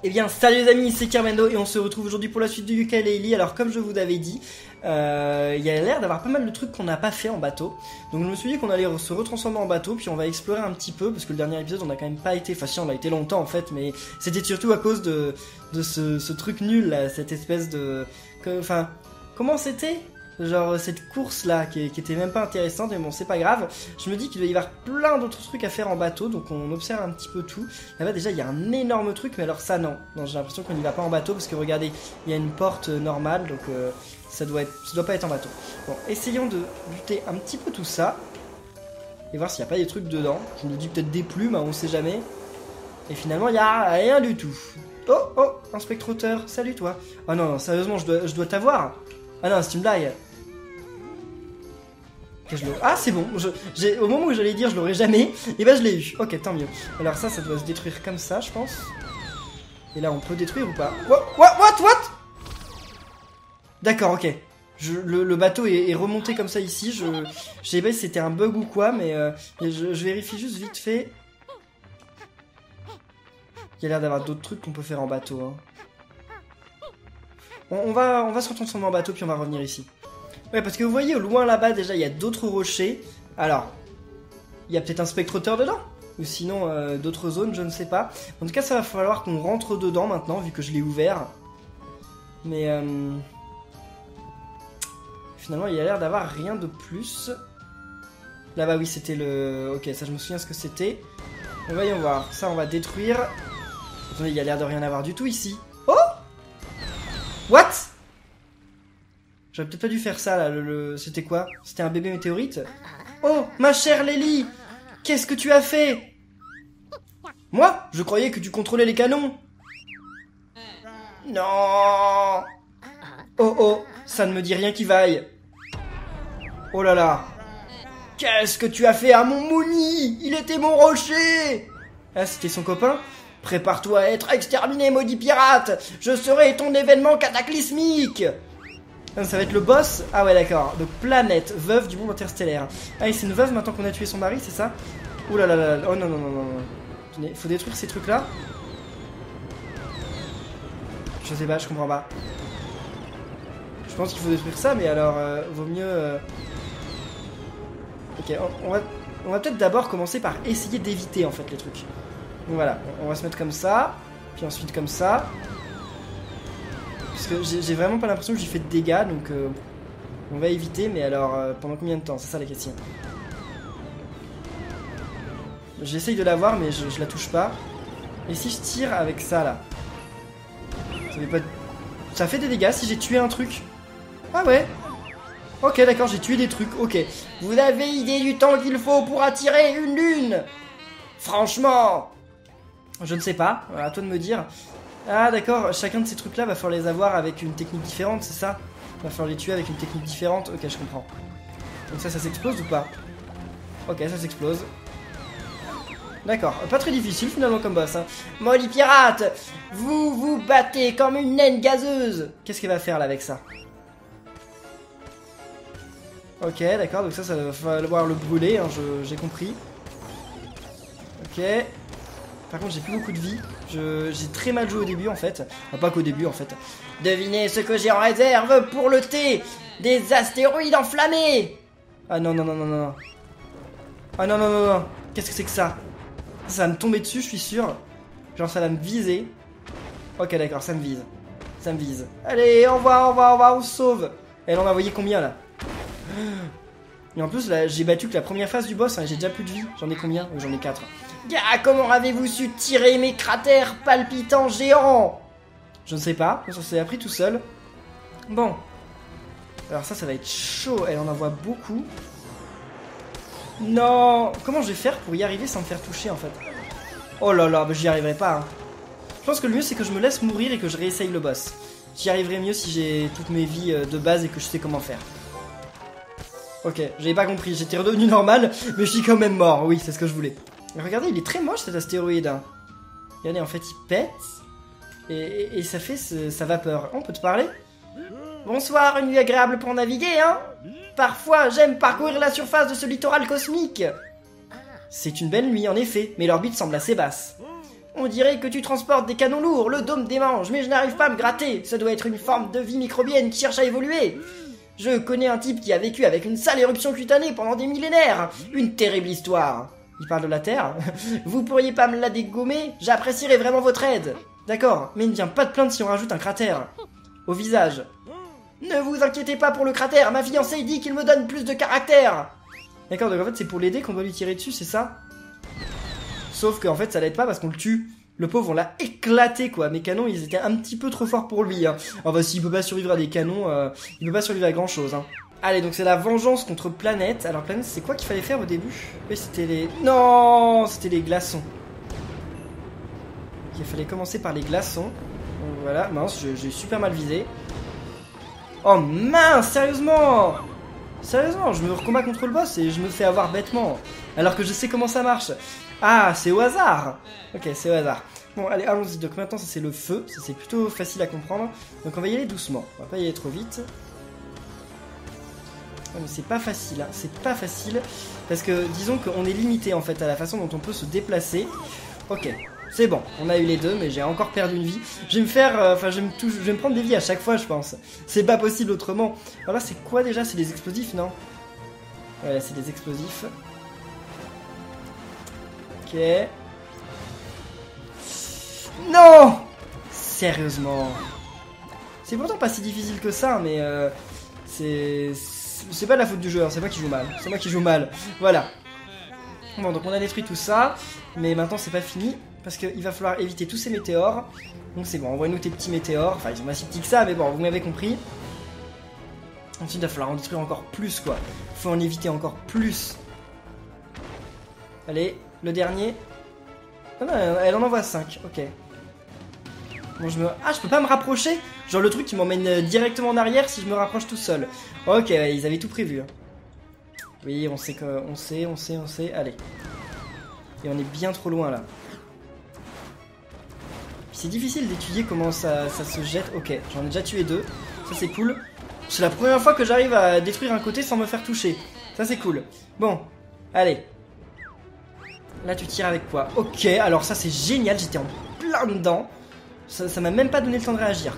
Eh bien salut les amis, c'est Carmendo et on se retrouve aujourd'hui pour la suite du Yooka-Laylee. Alors comme je vous l'avais dit, il y a l'air d'avoir pas mal de trucs qu'on n'a pas fait en bateau. Donc je me suis dit qu'on allait se retransformer en bateau, puis on va explorer un petit peu, parce que le dernier épisode on a quand même pas été, enfin si on a été longtemps en fait, mais c'était surtout à cause de ce truc nul là, cette espèce de... Enfin, comment c'était ? Genre cette course là qui était même pas intéressante, mais bon c'est pas grave. Je me dis qu'il doit y avoir plein d'autres trucs à faire en bateau, donc on observe un petit peu tout. Là-bas déjà il y a un énorme truc, mais alors ça non j'ai l'impression qu'on n'y va pas en bateau, parce que regardez, il y a une porte normale, donc ça doit pas être en bateau. Bon, essayons de buter un petit peu tout ça, et voir s'il n'y a pas des trucs dedans. Je me dis peut-être des plumes, hein, on sait jamais. Et finalement il n'y a rien du tout. Oh, un spectroteur, salut toi. Oh non, sérieusement je dois t'avoir. Ah non, c'est une blague. Ah c'est bon, au moment où j'allais dire je l'aurais jamais, et bah je l'ai eu, ok tant mieux. Alors ça doit se détruire comme ça je pense. Et là on peut détruire ou pas? What? D'accord, ok. Le bateau est remonté comme ça ici, je sais pas si c'était un bug ou quoi, mais je vérifie juste vite fait. Il y a l'air d'avoir d'autres trucs qu'on peut faire en bateau, hein. On va se retransformer en bateau puis on va revenir ici. Ouais, parce que vous voyez au loin là-bas déjà il y a d'autres rochers. Alors, il y a peut-être un spectroteur dedans, ou sinon d'autres zones, je ne sais pas. En tout cas ça va falloir qu'on rentre dedans maintenant vu que je l'ai ouvert. Mais finalement il y a l'air d'avoir rien de plus. Là-bas oui c'était le... Ok, ça je me souviens ce que c'était. Voyons voir, ça on va détruire. Attendez, il y a l'air de rien avoir du tout ici. Oh! What? J'aurais peut-être pas dû faire ça là, c'était quoi? C'était un bébé météorite? Oh, ma chère Laylee! Qu'est-ce que tu as fait? Moi? Je croyais que tu contrôlais les canons! Non! Oh, ça ne me dit rien qui vaille! Oh là là! Qu'est-ce que tu as fait à mon Mouni? Il était mon rocher! Ah, c'était son copain? Prépare-toi à être exterminé, maudit pirate! Je serai ton événement cataclysmique! Ça va être le boss. Ah ouais d'accord, donc planète, veuve du monde interstellaire. Ah et c'est une veuve maintenant qu'on a tué son mari, c'est ça? Ouh là là là, oh non. Attendez, faut détruire ces trucs là. Je sais pas, je comprends pas. Je pense qu'il faut détruire ça, mais alors vaut mieux... Ok, on va peut-être d'abord commencer par essayer d'éviter en fait les trucs. Donc voilà, on va se mettre comme ça, puis ensuite comme ça. Parce que j'ai vraiment pas l'impression que j'ai fait de dégâts, donc on va éviter, mais alors pendant combien de temps? C'est ça la question. J'essaye de l'avoir, mais je la touche pas. Et si je tire avec ça là? Ça fait des dégâts si j'ai tué un truc? Ah ouais. Ok d'accord, j'ai tué des trucs, ok. Vous avez idée du temps qu'il faut pour attirer une lune? Franchement, je ne sais pas, à toi de me dire. Ah d'accord, chacun de ces trucs là va falloir les avoir avec une technique différente, c'est ça? Va falloir les tuer avec une technique différente, ok je comprends. Donc ça s'explose ou pas? Ok, ça s'explose. D'accord, pas très difficile finalement comme boss, hein. Molly pirate, vous vous battez comme une naine gazeuse. Qu'est-ce qu'elle va faire là avec ça? Ok d'accord, donc ça va falloir le brûler, hein, j'ai compris. Ok. Par contre j'ai plus beaucoup de vie. J'ai très mal joué au début en fait. Enfin, pas qu'au début en fait. Devinez ce que j'ai en réserve pour le thé. Des astéroïdes enflammés. Ah non. Ah non. Qu'est-ce que c'est que ça? Ça va me tomber dessus je suis sûr. Genre ça va me viser. Ok d'accord, ça me vise. Allez on va, on se sauve. Elle en a envoyé combien là? Et en plus là j'ai battu que la première phase du boss, hein, j'ai déjà plus de vie. J'en ai combien? J'en ai 4. Ah, comment avez-vous su tirer mes cratères palpitants géants? Je ne sais pas, ça s'est appris tout seul. Bon. Alors ça va être chaud, elle en envoie beaucoup. Non. Comment je vais faire pour y arriver sans me faire toucher en fait? Oh là là, bah, j'y arriverai pas, hein. Je pense que le mieux c'est que je me laisse mourir et que je réessaye le boss. J'y arriverai mieux si j'ai toutes mes vies de base et que je sais comment faire. Ok, j'avais pas compris, j'étais redevenu normal, mais je suis quand même mort, oui, c'est ce que je voulais. Mais regardez, il est très moche cet astéroïde, hein. Regardez, en fait, il pète, et ça fait sa vapeur. On peut te parler? Bonsoir, une nuit agréable pour naviguer, hein. Parfois, j'aime parcourir la surface de ce littoral cosmique. C'est une belle nuit, en effet, mais l'orbite semble assez basse. On dirait que tu transportes des canons lourds, le dôme démange, mais je n'arrive pas à me gratter. Ça doit être une forme de vie microbienne qui cherche à évoluer. Je connais un type qui a vécu avec une sale éruption cutanée pendant des millénaires. Une terrible histoire. Il parle de la Terre. Vous pourriez pas me la dégommer? J'apprécierais vraiment votre aide. D'accord, mais il ne vient pas de plaindre si on rajoute un cratère. Au visage. Ne vous inquiétez pas pour le cratère, ma fiancée dit qu'il me donne plus de caractère. D'accord, donc en fait c'est pour l'aider qu'on doit lui tirer dessus, c'est ça? Sauf qu'en fait ça l'aide pas parce qu'on le tue. Le pauvre on l'a éclaté quoi, mes canons ils étaient un petit peu trop forts pour lui. Hein. Enfin s'il peut pas survivre à des canons, il peut pas survivre à grand chose. Hein. Allez donc c'est la vengeance contre Planète. Alors Planète c'est quoi qu'il fallait faire au début? Oui c'était les... Non, c'était les glaçons. Il fallait commencer par les glaçons. Donc, voilà, mince, j'ai super mal visé. Oh mince, sérieusement! Sérieusement, je me recombats contre le boss et je me fais avoir bêtement. Alors que je sais comment ça marche. Ah, c'est au hasard. Ok, c'est au hasard. Bon, allez, allons-y. Donc maintenant, ça c'est le feu. Ça c'est plutôt facile à comprendre. Donc on va y aller doucement. On va pas y aller trop vite. Oh, mais c'est pas facile, hein. C'est pas facile. Parce que disons qu'on est limité en fait à la façon dont on peut se déplacer. Ok. C'est bon, on a eu les deux, mais j'ai encore perdu une vie. Je vais me faire... je vais me prendre des vies à chaque fois, je pense. C'est pas possible autrement. Alors là, c'est quoi déjà? C'est des explosifs, non? Ouais, c'est des explosifs. Ok. Non! Sérieusement. C'est pourtant pas si difficile que ça, mais... c'est pas de la faute du joueur, c'est moi qui joue mal. C'est moi qui joue mal. Voilà. Bon, donc on a détruit tout ça. Mais maintenant, c'est pas fini. Parce qu'il va falloir éviter tous ces météores. Donc c'est bon, envoie-nous tes petits météores. Enfin, ils sont pas si petits que ça, mais bon, vous m'avez compris. Ensuite, il va falloir en détruire encore plus, quoi. Faut en éviter encore plus. Allez, le dernier. Ah non, elle en envoie 5, ok. Bon, Ah, je peux pas me rapprocher? Genre le truc qui m'emmène directement en arrière si je me rapproche tout seul. Ok, ils avaient tout prévu. Hein. Oui, on sait que... On sait. Allez. Et on est bien trop loin, là. C'est difficile d'étudier comment ça se jette. Ok, j'en ai déjà tué 2. Ça c'est cool. C'est la première fois que j'arrive à détruire un côté sans me faire toucher. Ça c'est cool. Bon, allez. Là tu tires avec quoi? Ok, alors ça c'est génial. J'étais en plein dedans. Ça m'a même pas donné le temps de réagir.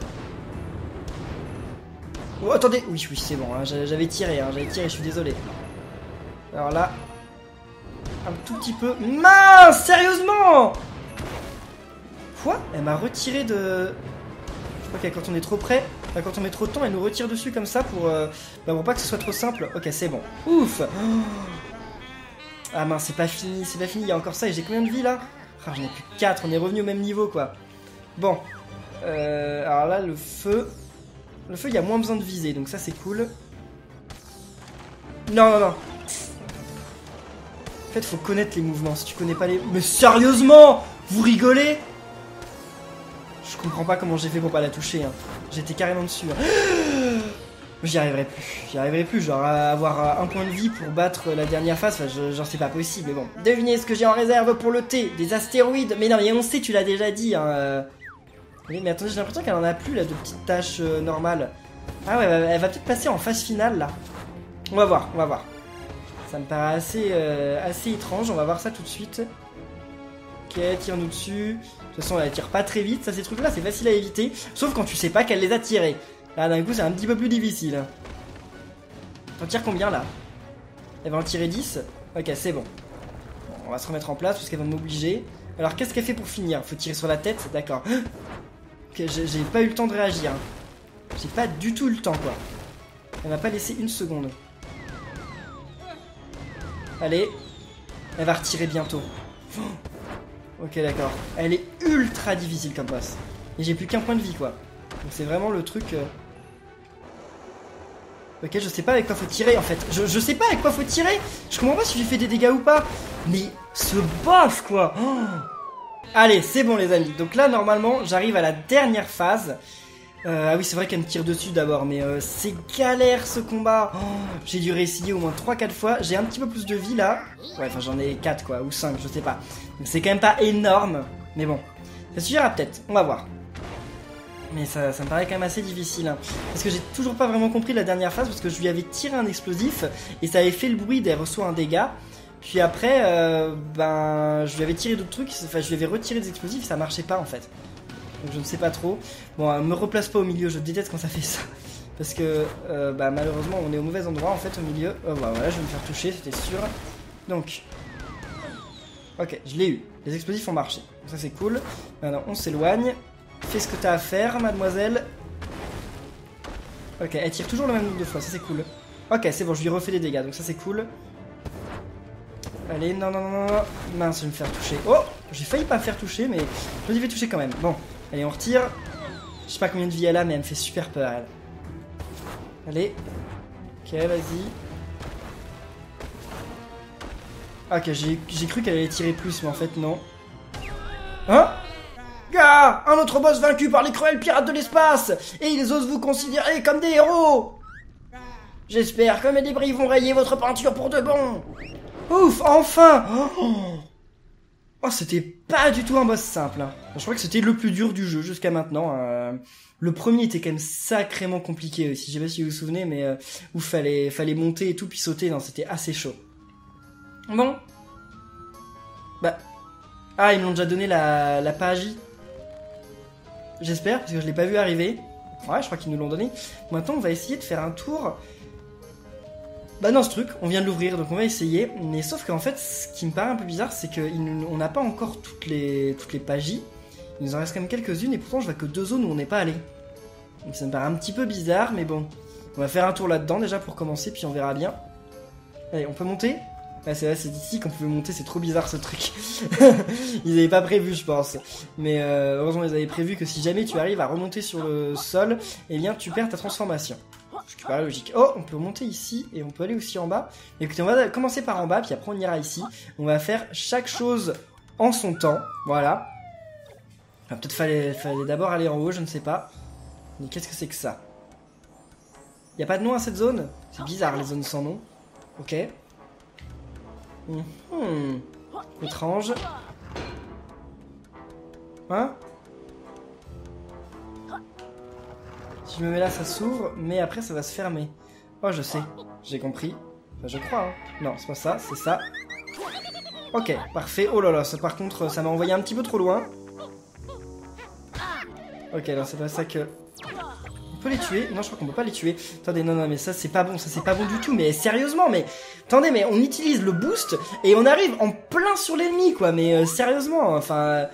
Oh attendez. Oui c'est bon. Hein, j'avais tiré, je suis désolé. Alors là. Un tout petit peu. Mince, sérieusement! Quoi? Elle m'a retiré de... Je crois que quand on est trop près, quand on met trop de temps, elle nous retire dessus comme ça pour pas que ce soit trop simple. Ok, c'est bon. Ouf. Ah mince, c'est pas fini, il y a encore ça. Et j'ai combien de vie là? Ah, j'en ai plus que 4, on est revenu au même niveau quoi. Bon. Alors là, le feu, il y a moins besoin de viser, donc ça c'est cool. Non. En fait, faut connaître les mouvements. Si tu connais pas les... Mais sérieusement? Vous rigolez? Je comprends pas comment j'ai fait pour pas la toucher. Hein. J'étais carrément dessus. Hein. J'y arriverai plus. Genre avoir un point de vie pour battre la dernière phase, enfin, genre c'est pas possible. Mais bon, devinez ce que j'ai en réserve pour le thé. Des astéroïdes. Mais non, mais on sait, tu l'as déjà dit. Hein. Mais attendez, j'ai l'impression qu'elle en a plus là de petites tâches normales. Ah ouais, elle va peut-être passer en phase finale là. On va voir. Ça me paraît assez étrange. On va voir ça tout de suite. Ok, tire-nous dessus. De toute façon, elle tire pas très vite. Ça, ces trucs-là, c'est facile à éviter. Sauf quand tu sais pas qu'elle les a tirés. Là, d'un coup, c'est un petit peu plus difficile. T'en tires combien, là? Elle va en tirer 10. Ok, c'est bon. Bon. On va se remettre en place parce qu'elle va m'obliger. Alors, qu'est-ce qu'elle fait pour finir? Faut tirer sur la tête, d'accord. Ok, j'ai pas eu le temps de réagir. J'ai pas du tout eu le temps, quoi. Elle m'a pas laissé une seconde. Allez. Elle va retirer bientôt. Ok, d'accord. Elle est ultra difficile comme boss. Et j'ai plus qu'un point de vie, quoi. Donc c'est vraiment le truc... Ok, je sais pas avec quoi faut tirer, en fait. Je sais pas avec quoi faut tirer. Je comprends pas si j'ai fait des dégâts ou pas. Mais ce boss, quoi. Oh. Allez, c'est bon, les amis. Donc là, normalement, j'arrive à la dernière phase. Ah oui, c'est vrai qu'elle me tire dessus d'abord, mais c'est galère ce combat. Oh, j'ai dû réessayer au moins 3-4 fois. J'ai un petit peu plus de vie là. Ouais, enfin j'en ai 4 quoi, ou 5, je sais pas. Donc c'est quand même pas énorme, mais bon. Ça suffira peut-être, on va voir. Mais ça me paraît quand même assez difficile. Hein. Parce que j'ai toujours pas vraiment compris la dernière phase, parce que je lui avais tiré un explosif, et ça avait fait le bruit d'elle reçoit un dégât. Puis après, ben, je lui avais tiré d'autres trucs, enfin je lui avais retiré des explosifs, ça marchait pas en fait. Donc je ne sais pas trop. Bon, me replace pas au milieu, je déteste quand ça fait ça. Parce que, bah, malheureusement, on est au mauvais endroit en fait, au milieu. Oh, bah, voilà, je vais me faire toucher, c'était sûr. Donc, ok, je l'ai eu. Les explosifs ont marché. Donc ça c'est cool. Maintenant, on s'éloigne. Fais ce que t'as à faire, mademoiselle. Ok, elle tire toujours le même nombre de fois, ça c'est cool. Ok, c'est bon, je lui refais des dégâts, donc ça c'est cool. Allez, non, non, non, non. Mince, je vais me faire toucher. Oh, j'ai failli pas me faire toucher, mais je l'ai fait toucher quand même. Bon, allez, on retire. Je sais pas combien de vie elle a, mais elle me fait super peur, elle. Allez. Ok, vas-y. Ok, j'ai cru qu'elle allait tirer plus, mais en fait, non. Hein? Gars, un autre boss vaincu par les cruels pirates de l'espace! Et ils osent vous considérer comme des héros! J'espère que mes débris vont rayer votre peinture pour de bon! Ouf, enfin! Oh, c'était pas du tout un boss simple. Hein. Je crois que c'était le plus dur du jeu jusqu'à maintenant. Le premier était quand même sacrément compliqué aussi. Je sais pas si vous vous souvenez, mais où fallait monter et tout, puis sauter. Non, c'était assez chaud. Bon. Bah. Ah, ils m'ont déjà donné la page. J'espère, parce que je l'ai pas vu arriver. Ouais, je crois qu'ils nous l'ont donné. Maintenant, on va essayer de faire un tour. Bah non, ce truc, on vient de l'ouvrir, donc on va essayer. Mais sauf qu'en fait, ce qui me paraît un peu bizarre, c'est qu'on n'a pas encore toutes les pages. Il nous en reste quand même quelques-unes, et pourtant je vois que 2 zones où on n'est pas allé. Donc ça me paraît un petit peu bizarre, mais bon. On va faire un tour là-dedans déjà pour commencer, puis on verra bien. Allez, on peut monter? Ouais, c'est vrai, c'est ici qu'on pouvait monter, c'est trop bizarre ce truc. Ils avaient pas prévu, je pense. Mais heureusement, ils avaient prévu que si jamais tu arrives à remonter sur le sol, eh bien tu perds ta transformation. Ce qui paraît logique. Oh, on peut monter ici et on peut aller aussi en bas. Écoutez, on va commencer par en bas, puis après on ira ici. On va faire chaque chose en son temps. Voilà. Peut-être fallait d'abord aller en haut, je ne sais pas. Mais qu'est-ce que c'est que ça? Y a pas de nom à cette zone? C'est bizarre les zones sans nom. Ok. Étrange. Hein? Si je me mets là, ça s'ouvre, mais après ça va se fermer. Oh, je sais, j'ai compris. Enfin, je crois, hein. Non, c'est pas ça, c'est ça. Ok, parfait. Oh là là, ça par contre, ça m'a envoyé un petit peu trop loin. Ok, alors c'est pas ça que... On peut les tuer? Non, je crois qu'on peut pas les tuer. Attendez, non, non, mais ça c'est pas bon, ça c'est pas bon du tout. Mais sérieusement, mais... Attendez, mais on utilise le boost et on arrive en plein sur l'ennemi, quoi. Mais sérieusement, enfin...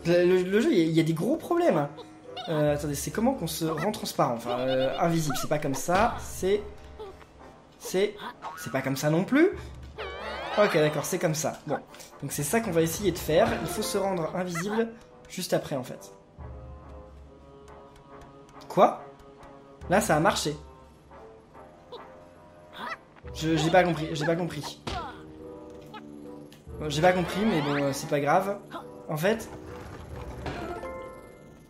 Le jeu, il y a des gros problèmes. Attendez, c'est comment qu'on se rend transparent? Enfin, invisible, c'est pas comme ça. C'est pas comme ça non plus. Ok, d'accord, c'est comme ça. Bon, donc c'est ça qu'on va essayer de faire. Il faut se rendre invisible juste après, en fait. Quoi? Là, ça a marché. J'ai pas compris, j'ai pas compris. Bon, j'ai pas compris, mais bon, c'est pas grave. En fait...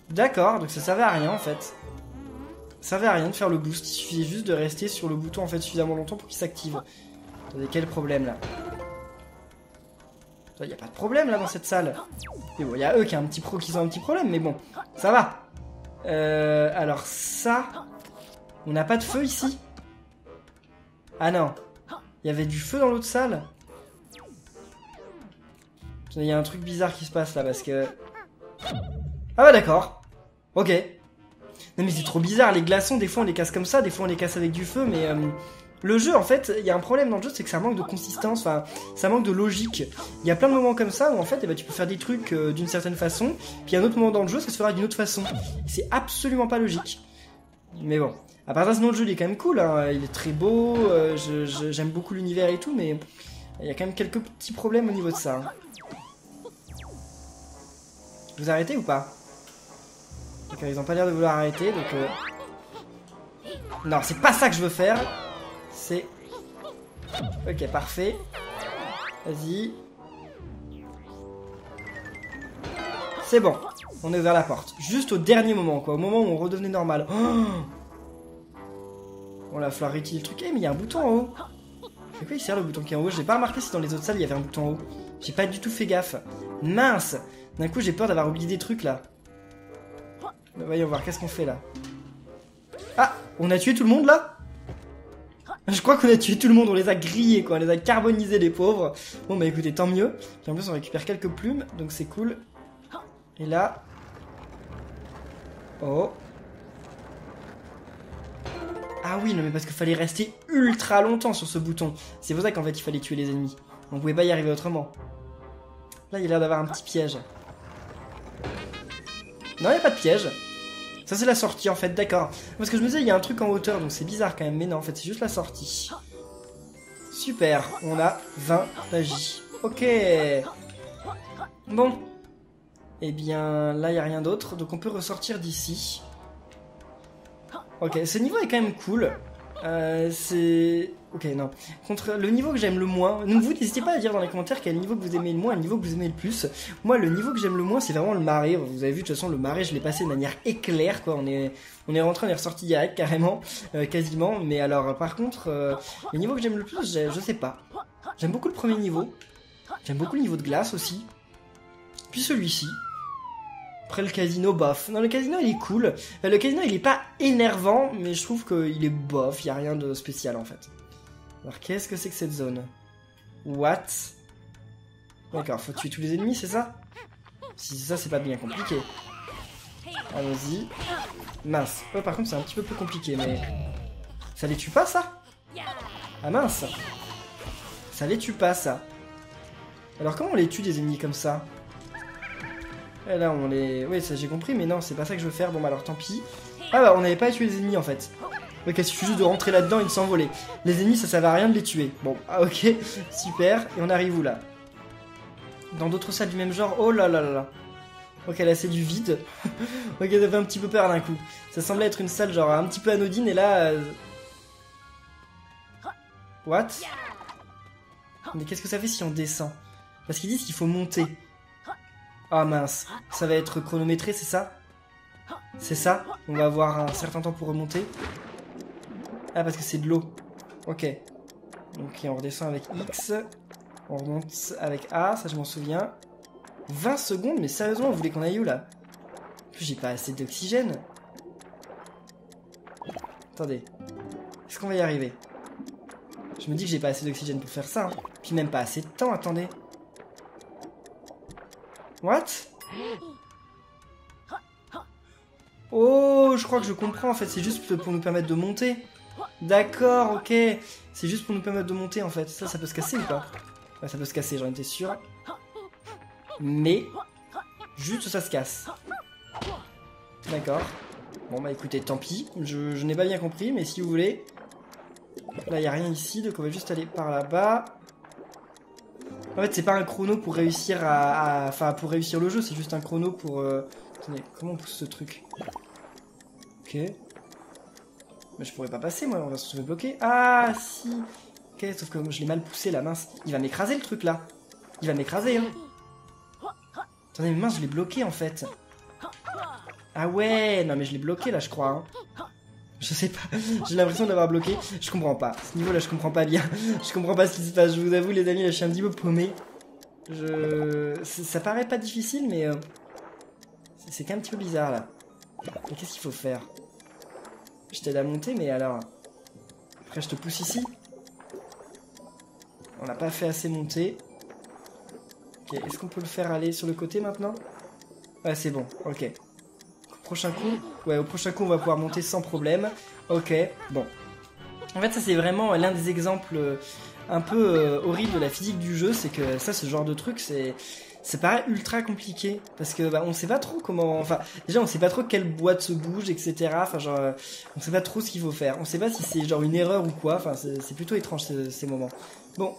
D'accord, donc ça servait à rien en fait. Ça servait à rien de faire le boost, il suffisait juste de rester sur le bouton en fait suffisamment longtemps pour qu'il s'active. Attendez, quel problème là? Il n'y a pas de problème là dans cette salle. Et bon, il y a eux qui ont un petit problème, mais bon, ça va. Alors ça... On n'a pas de feu ici? Ah non. Il y avait du feu dans l'autre salle? Il y a un truc bizarre qui se passe là parce que... Ah bah d'accord. Ok. Non mais c'est trop bizarre, les glaçons des fois on les casse comme ça, des fois on les casse avec du feu, mais le jeu en fait, il y a un problème dans le jeu, c'est que ça manque de consistance, enfin ça manque de logique. Il y a plein de moments comme ça où en fait tu peux faire des trucs d'une certaine façon, puis à un autre moment dans le jeu ça se fera d'une autre façon. C'est absolument pas logique. Mais bon, à part ça sinon le jeu il est quand même cool, hein. Il est très beau, j'aime beaucoup l'univers et tout, mais il y a quand même quelques petits problèmes au niveau de ça. Hein. Vous arrêtez ou pas? Ok, ils ont pas l'air de vouloir arrêter, donc... Non, c'est pas ça que je veux faire. C'est... Ok, parfait. Vas-y. C'est bon. On a ouvert la porte. Juste au dernier moment, quoi. Au moment où on redevenait normal. Oh, on va falloir réutiliser le truc. Eh, mais il y a un bouton en haut. C'est quoi il sert le bouton qui est en haut? J'ai pas remarqué si dans les autres salles il y avait un bouton en haut. J'ai pas du tout fait gaffe. Mince! D'un coup, j'ai peur d'avoir oublié des trucs là. Voyons voir, qu'est-ce qu'on fait là? Ah, on a tué tout le monde là? Je crois qu'on a tué tout le monde, on les a grillés quoi, on les a carbonisés les pauvres. Bon bah écoutez, tant mieux. Puis en plus on récupère quelques plumes, donc c'est cool. Et là... Oh. Ah oui, non mais parce qu'il fallait rester ultra longtemps sur ce bouton. C'est pour ça qu'en fait il fallait tuer les ennemis. On pouvait pas y arriver autrement. Là il y a l'air d'avoir un petit piège. Non, il n'y a pas de piège. Ça c'est la sortie en fait, d'accord. Parce que je me disais il y a un truc en hauteur donc c'est bizarre quand même. Mais non en fait c'est juste la sortie. Super, on a 20 magie. Ok. Bon. Eh bien là il n'y a rien d'autre. Donc on peut ressortir d'ici. Ok, ce niveau est quand même cool. C'est... Ok, non. Contre le niveau que j'aime le moins... Donc vous n'hésitez pas à dire dans les commentaires quel niveau que vous aimez le moins et le niveau que vous aimez le plus. Moi, le niveau que j'aime le moins, c'est vraiment le marais. Vous avez vu, de toute façon, le marais, je l'ai passé de manière éclair, quoi. On est rentré, on est ressorti direct, carrément. Quasiment. Mais alors, par contre, le niveau que j'aime le plus, je sais pas. J'aime beaucoup le premier niveau. J'aime beaucoup le niveau de glace aussi. Puis celui-ci. Après le casino, bof. Non, le casino il est cool. Le casino il est pas énervant, mais je trouve qu'il est bof. Il y a rien de spécial en fait. Alors qu'est-ce que c'est que cette zone? What? D'accord, faut tuer tous les ennemis, c'est ça? Si c'est ça, c'est pas bien compliqué. Allons-y. Mince. Ouais, par contre c'est un petit peu plus compliqué, mais... Ça les tue pas ça? Ah mince. Ça les tue pas ça. Alors comment on les tue des ennemis comme ça? Et là on les... Oui ça j'ai compris mais non c'est pas ça que je veux faire. Bon bah alors tant pis. Ah bah on n'avait pas à tuer les ennemis en fait. Ok, il suffit juste de rentrer là-dedans et de s'envoler. Les ennemis ça servait à rien de les tuer. Bon ah ok super. Et on arrive où là? Dans d'autres salles du même genre. Oh là là là là. Ok là c'est du vide. Ok ça fait un petit peu peur d'un coup. Ça semblait être une salle genre un petit peu anodine et là... What? Mais qu'est-ce que ça fait si on descend? Parce qu'ils disent qu'il faut monter. Ah mince, ça va être chronométré, c'est ça? C'est ça? On va avoir un certain temps pour remonter. Ah parce que c'est de l'eau. Ok. Ok, on redescend avec X. On remonte avec A, ça je m'en souviens. 20 secondes, mais sérieusement, vous voulez qu'on aille où là? En plus j'ai pas assez d'oxygène. Attendez. Est-ce qu'on va y arriver? Je me dis que j'ai pas assez d'oxygène pour faire ça. Hein. Puis même pas assez de temps, attendez. What? Oh, je crois que je comprends en fait, c'est juste pour nous permettre de monter. D'accord, ok. C'est juste pour nous permettre de monter en fait. Ça peut se casser ou pas? Ouais, ça peut se casser, j'en étais sûr. Mais, juste ça se casse. D'accord. Bon bah écoutez, tant pis. Je n'ai pas bien compris, mais si vous voulez. Là, il n'y a rien ici, donc on va juste aller par là-bas. En fait, c'est pas un chrono pour réussir Enfin, pour réussir le jeu, c'est juste un chrono pour... Attendez, comment on pousse ce truc? Ok. Mais je pourrais pas passer, moi, on va se trouver bloqué. Ah, si. Ok, sauf que je l'ai mal poussé, la mince. Il va m'écraser, le truc, là. Il va m'écraser, hein. Attendez, mais mince, je l'ai bloqué, en fait. Ah ouais, non, mais je l'ai bloqué, là, je crois, hein. Je sais pas, j'ai l'impression d'avoir bloqué. Je comprends pas. Ce niveau-là, je comprends pas bien. Je comprends pas ce qui se passe. Je vous avoue, les amis, là, je suis un petit peu paumé. Ça paraît pas difficile, mais... c'est quand même un petit peu bizarre, là. Mais qu'est-ce qu'il faut faire? Je t'aide à monter, mais alors... Après, je te pousse ici. On n'a pas fait assez monter. Ok, est-ce qu'on peut le faire aller sur le côté, maintenant? Ouais, c'est bon, ok. Prochain coup, ouais, au prochain coup on va pouvoir monter sans problème. Ok, bon. En fait ça c'est vraiment l'un des exemples un peu horribles de la physique du jeu, c'est que ça, ce genre de truc, ça paraît ultra compliqué parce que bah, on sait pas trop comment, enfin déjà on sait pas trop quelle boîte se bouge, etc. Enfin genre on sait pas trop ce qu'il faut faire. On sait pas si c'est genre une erreur ou quoi. Enfin c'est plutôt étrange ces moments. Bon,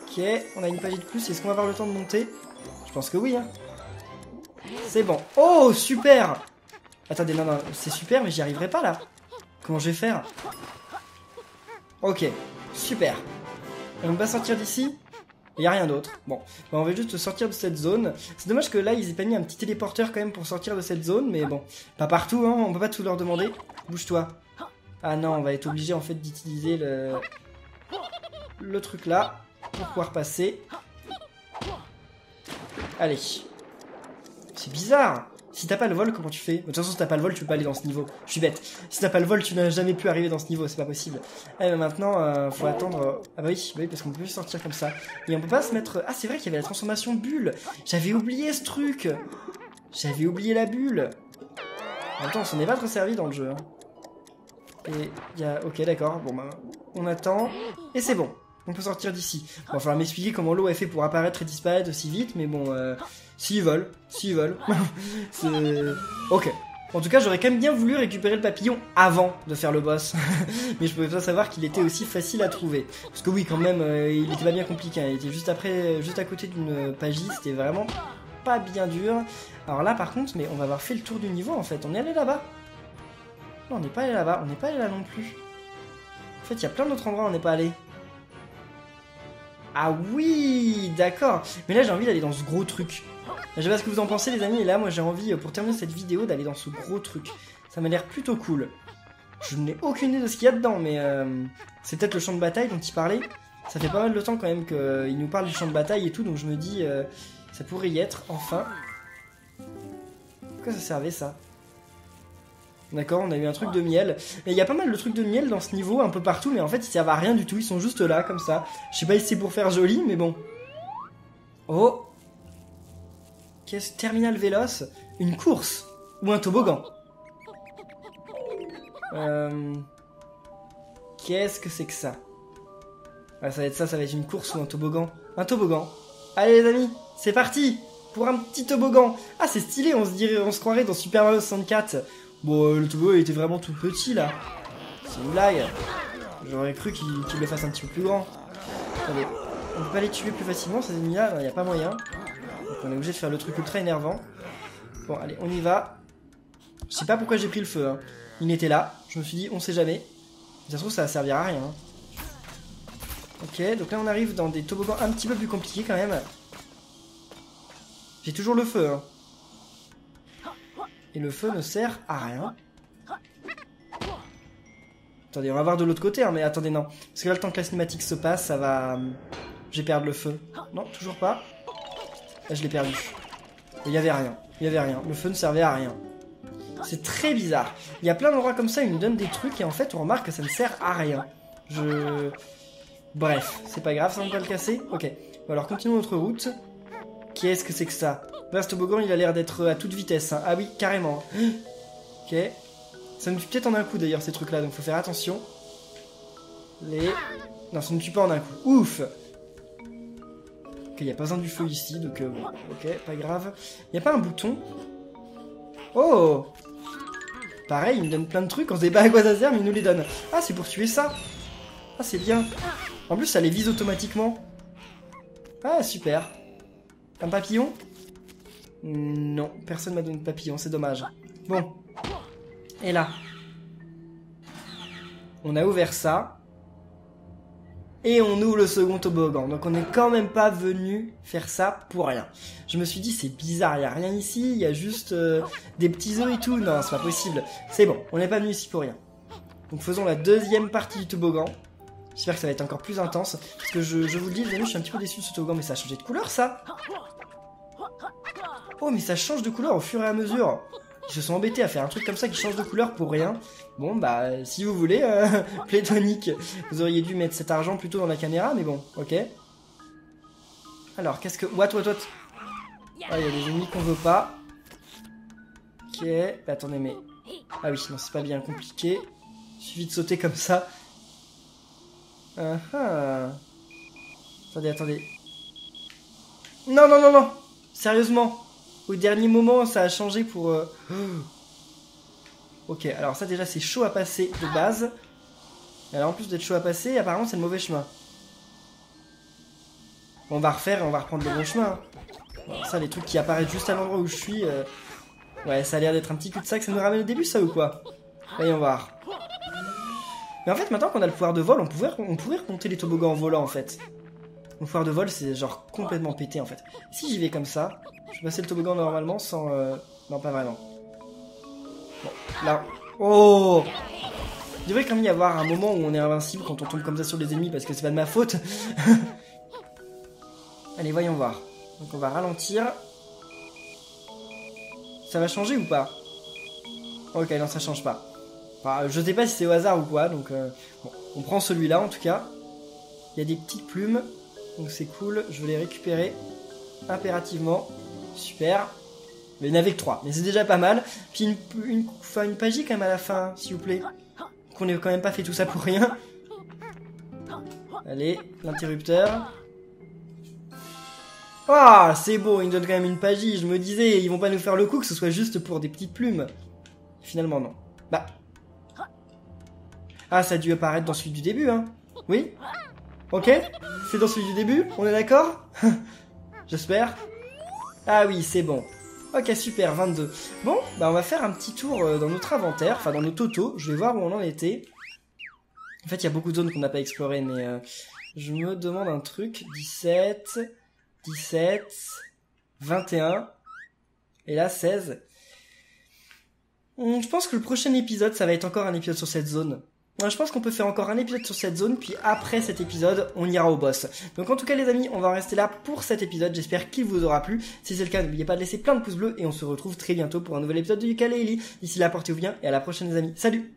ok, on a une page de plus. Est-ce qu'on va avoir le temps de monter? Je pense que oui. Hein. C'est bon. Oh super. Attendez, non, c'est super, mais j'y arriverai pas, là. Comment je vais faire? Ok, super. Et on va sortir d'ici? Il n'y a rien d'autre. Bon, bah on va juste sortir de cette zone. C'est dommage que là, ils aient pas mis un petit téléporteur quand même pour sortir de cette zone, mais bon. Pas partout, hein, on peut pas tout leur demander. Bouge-toi. Ah non, on va être obligé, en fait, d'utiliser le truc là pour pouvoir passer. Allez. C'est bizarre. Si t'as pas le vol, comment tu fais? De toute façon, si t'as pas le vol, tu peux pas aller dans ce niveau. Je suis bête. Si t'as pas le vol, tu n'as jamais pu arriver dans ce niveau, c'est pas possible. Eh, mais maintenant, faut attendre... Ah bah oui, parce qu'on peut plus sortir comme ça. Et on peut pas se mettre... Ah, c'est vrai qu'il y avait la transformation bulle. J'avais oublié ce truc. J'avais oublié la bulle. En même temps, on s'en est pas trop servi dans le jeu. Hein. Et il y a... Ok, d'accord. Bon, bah, on attend. Et c'est bon. On peut sortir d'ici. Bon, il va falloir m'expliquer comment l'eau est fait pour apparaître et disparaître aussi vite, mais bon, s'ils veulent. C'est... Ok. En tout cas, j'aurais quand même bien voulu récupérer le papillon avant de faire le boss. Mais je pouvais pas savoir qu'il était aussi facile à trouver. Parce que oui, quand même, il était pas bien compliqué. Hein. Il était juste à côté d'une pagie. C'était vraiment pas bien dur. Alors là, par contre, mais on va avoir fait le tour du niveau, en fait. On est allé là-bas. Non, on n'est pas allé là-bas. On n'est pas allé là non plus. En fait, il y a plein d'autres endroits où on n'est pas allé. Ah oui, d'accord. Mais là, j'ai envie d'aller dans ce gros truc. Je sais pas ce que vous en pensez, les amis. Et là, moi, j'ai envie, pour terminer cette vidéo, d'aller dans ce gros truc. Ça m'a l'air plutôt cool. Je n'ai aucune idée de ce qu'il y a dedans, mais c'est peut-être le champ de bataille dont il parlait. Ça fait pas mal de temps quand même qu'il nous parle du champ de bataille et tout, donc je me dis, ça pourrait y être, enfin. Pourquoi ça servait, ça? D'accord, on a eu un truc de miel. Mais il y a pas mal de trucs de miel dans ce niveau, un peu partout, mais en fait, ils servent à rien du tout. Ils sont juste là, comme ça. Je sais pas si c'est pour faire joli, mais bon. Oh! Qu'est-ce que Terminal Véloce? Une course? Ou un toboggan? Qu'est-ce que c'est que ça? Ouais, ça va être ça, ça va être une course ou un toboggan. Un toboggan. Allez les amis, c'est parti! Pour un petit toboggan. Ah, c'est stylé, on se croirait dans Super Mario 64. Bon, le toboggan il était vraiment tout petit là. C'est une blague. J'aurais cru qu'il le fasse un petit peu plus grand. Attendez, on peut pas les tuer plus facilement ces ennemis là, il n'y a pas moyen. Donc on est obligé de faire le truc ultra énervant. Bon, allez, on y va. Je sais pas pourquoi j'ai pris le feu. Hein. Il était là, je me suis dit, on sait jamais. Ça se trouve, ça va servir à rien. Hein. Ok, donc là on arrive dans des toboggans un petit peu plus compliqués quand même. J'ai toujours le feu. Hein. Et le feu ne sert à rien. Attendez, on va voir de l'autre côté, hein, mais attendez, non. Parce que là, le temps que la cinématique se passe, ça va... Je vais perdre le feu. Non, toujours pas. Là, je l'ai perdu. Il y avait rien. Il y avait rien. Le feu ne servait à rien. C'est très bizarre. Il y a plein d'endroits comme ça, ils nous donnent des trucs, et en fait, on remarque que ça ne sert à rien. Bref, c'est pas grave, ça on va pas le casser. Ok. Bon, alors, continuons notre route. Qu'est-ce que c'est que ça? Là, ce toboggan, il a l'air d'être à toute vitesse. Hein. Ah oui, carrément. Ok. Ça me tue peut-être en un coup, d'ailleurs, ces trucs-là. Donc, faut faire attention. Non, ça ne tue pas en un coup. Ouf. Ok, il n'y a pas besoin du feu ici. Donc, ok, pas grave. Il n'y a pas un bouton? Oh. Pareil, il me donne plein de trucs. On sait pas à quoi ça sert, mais il nous les donne. Ah, c'est pour tuer ça. Ah, c'est bien. En plus, ça les vise automatiquement. Ah, super. Un papillon? Non, personne m'a donné de papillon, c'est dommage. Bon. Et là. On a ouvert ça. Et on ouvre le second toboggan. Donc on n'est quand même pas venu faire ça pour rien. Je me suis dit, c'est bizarre, il n'y a rien ici. Il y a juste des petits œufs et tout. Non, c'est pas possible. C'est bon, on n'est pas venu ici pour rien. Donc faisons la deuxième partie du toboggan. J'espère que ça va être encore plus intense. Parce que je vous le dis, les amis, je suis un petit peu déçu de ce toboggan. Mais ça a changé de couleur, ça. Oh, mais ça change de couleur au fur et à mesure. Ils se sont embêtés à faire un truc comme ça qui change de couleur pour rien. Bon, bah, si vous voulez, Playtonic, vous auriez dû mettre cet argent plutôt dans la caméra, mais bon, ok. Alors, qu'est-ce que... What? Ah, il y a des ennemis qu'on veut pas. Ok, bah, attendez, mais... Ah oui, non, c'est pas bien compliqué. Il suffit de sauter comme ça. Attendez. Non. Sérieusement. Au dernier moment, ça a changé pour... Ok, alors ça déjà c'est chaud à passer de base. Et alors en plus d'être chaud à passer, apparemment c'est le mauvais chemin. On va refaire et on va reprendre le bon chemin. Bon, ça, les trucs qui apparaissent juste à l'endroit où je suis... Ouais, ça a l'air d'être un petit cul-de-sac. Ça nous ramène au début, ça ou quoi? Voyons voir. Mais en fait, maintenant qu'on a le pouvoir de vol, on pourrait remonter les toboggans en volant en fait. Le pouvoir de vol, c'est genre complètement pété en fait. Si j'y vais comme ça, je vais passer le toboggan normalement sans... Non, pas vraiment. Bon, là... Oh! Il devrait quand même y avoir un moment où on est invincible quand on tombe comme ça sur les ennemis parce que c'est pas de ma faute. Allez, voyons voir. Donc on va ralentir. Ça va changer ou pas? Ok, non, ça change pas. Enfin, je sais pas si c'est au hasard ou quoi, donc bon, on prend celui-là en tout cas. Il y a des petites plumes, donc c'est cool, je vais les récupérer impérativement. Super. Mais il n'y en avait que 3, mais c'est déjà pas mal. Puis une pagie quand même à la fin, s'il vous plaît. Qu'on ait quand même pas fait tout ça pour rien. Allez, l'interrupteur. Ah, c'est beau, ils nous donnent quand même une pagie. Je me disais, ils vont pas nous faire le coup que ce soit juste pour des petites plumes. Finalement, non. Bah. Ah, ça a dû apparaître dans celui du début, hein. Oui? Ok? C'est dans celui du début? On est d'accord? J'espère. Ah oui, c'est bon. Ok, super, 22. Bon, bah on va faire un petit tour dans notre inventaire, enfin dans nos totaux. Je vais voir où on en était. En fait, il y a beaucoup de zones qu'on n'a pas explorées, mais je me demande un truc. 17, 17, 21, et là 16. Je pense que le prochain épisode, ça va être encore un épisode sur cette zone. Je pense qu'on peut faire encore un épisode sur cette zone, puis après cet épisode, on ira au boss. Donc en tout cas les amis, on va en rester là pour cet épisode, j'espère qu'il vous aura plu. Si c'est le cas, n'oubliez pas de laisser plein de pouces bleus, et on se retrouve très bientôt pour un nouvel épisode de Yooka-Laylee. D'ici là, portez-vous bien, et à la prochaine les amis. Salut!